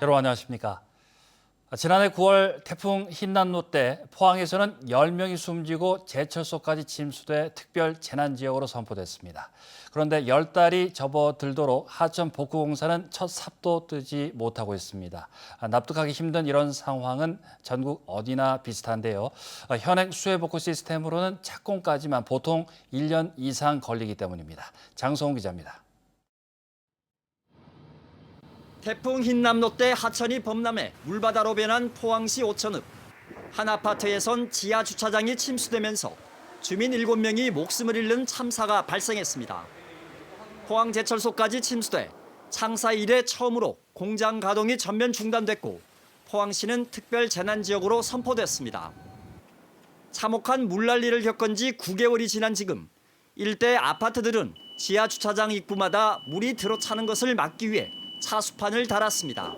여러분 안녕하십니까. 지난해 9월 태풍 흰남노 때 포항에서는 10명이 숨지고 제철소까지 침수돼 특별 재난지역으로 선포됐습니다. 그런데 10달이 접어들도록 하천 복구공사는 첫 삽도 뜨지 못하고 있습니다. 납득하기 힘든 이런 상황은 전국 어디나 비슷한데요. 현행 수해복구 시스템으로는 착공까지만 보통 1년 이상 걸리기 때문입니다. 장성훈 기자입니다. 태풍 흰남노 때 하천이 범람해 물바다로 변한 포항시 오천읍. 한 아파트에선 지하 주차장이 침수되면서 주민 7명이 목숨을 잃는 참사가 발생했습니다. 포항제철소까지 침수돼 창사 이래 처음으로 공장 가동이 전면 중단됐고 포항시는 특별 재난지역으로 선포됐습니다. 참혹한 물난리를 겪은 지 9개월이 지난 지금 일대 아파트들은 지하 주차장 입구마다 물이 들어차는 것을 막기 위해 차수판을 달았습니다.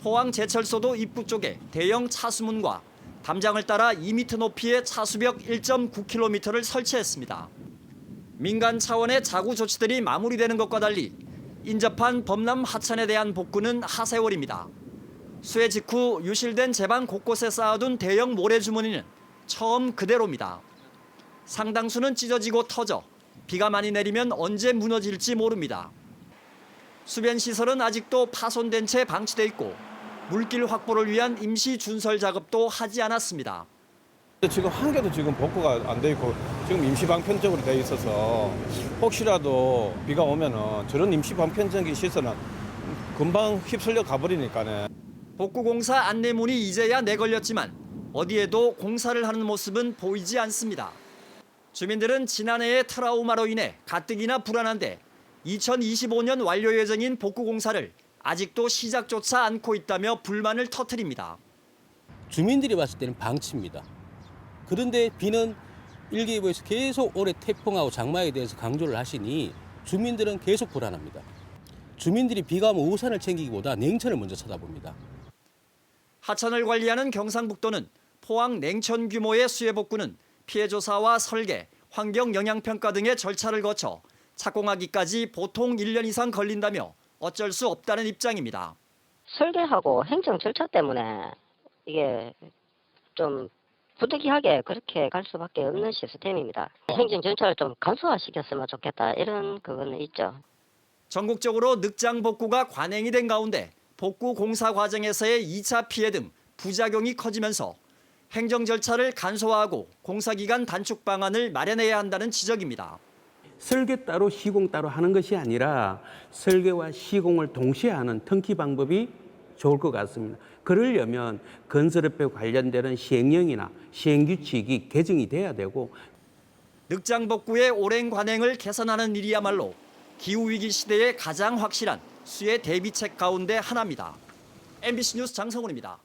포항제철소도 입구 쪽에 대형 차수문과 담장을 따라 2m 높이의 차수벽 1.9km를 설치했습니다. 민간 차원의 자구 조치들이 마무리되는 것과 달리 인접한 범람 하천에 대한 복구는 하세월입니다. 수해 직후 유실된 제방 곳곳에 쌓아둔 대형 모래주머니는 처음 그대로입니다. 상당수는 찢어지고 터져 비가 많이 내리면 언제 무너질지 모릅니다. 수변 시설은 아직도 파손된 채 방치돼 있고 물길 확보를 위한 임시 준설 작업도 하지 않았습니다. 지금 한 개도 지금 복구가 안 돼 있고 지금 임시 방편적으로 돼 있어서 혹시라도 비가 오면은 저런 임시 방편적인 시설은 금방 휩쓸려 가버리니까네. 복구공사 안내문이 이제야 내걸렸지만 어디에도 공사를 하는 모습은 보이지 않습니다. 주민들은 지난해의 트라우마로 인해 가뜩이나 불안한데 2025년 완료 예정인 복구공사를 아직도 시작조차 않고 있다며 불만을 터뜨립니다. 주민들이 봤을 때는 방치입니다. 그런데 비는 일기예보에서 계속 올해 태풍하고 장마에 대해서 강조를 하시니 주민들은 계속 불안합니다. 주민들이 비가 오면 우산을 챙기기보다 냉천을 먼저 쳐다봅니다. 하천을 관리하는 경상북도는 포항 냉천 규모의 수해 복구는 피해 조사와 설계, 환경 영향평가 등의 절차를 거쳐 착공하기까지 보통 1년 이상 걸린다며 어쩔 수 없다는 입장입니다. 설계하고 행정 절차 때문에 이게 좀 부득이하게 그렇게 갈 수밖에 없는 시스템입니다. 행정 절차를 좀 간소화시켰으면 좋겠다 이런 그거는 있죠. 전국적으로 늑장 복구가 관행이 된 가운데 복구 공사 과정에서의 2차 피해 등 부작용이 커지면서 행정 절차를 간소화하고 공사 기간 단축 방안을 마련해야 한다는 지적입니다. 설계 따로 시공 따로 하는 것이 아니라 설계와 시공을 동시에 하는 턴키 방법이 좋을 것 같습니다. 그러려면 건설업에 관련되는 시행령이나 시행규칙이 개정이 돼야 되고 늑장 복구의 오랜 관행을 개선하는 일이야말로 기후위기 시대에 가장 확실한 수해 대비책 가운데 하나입니다. MBC 뉴스 장성훈입니다.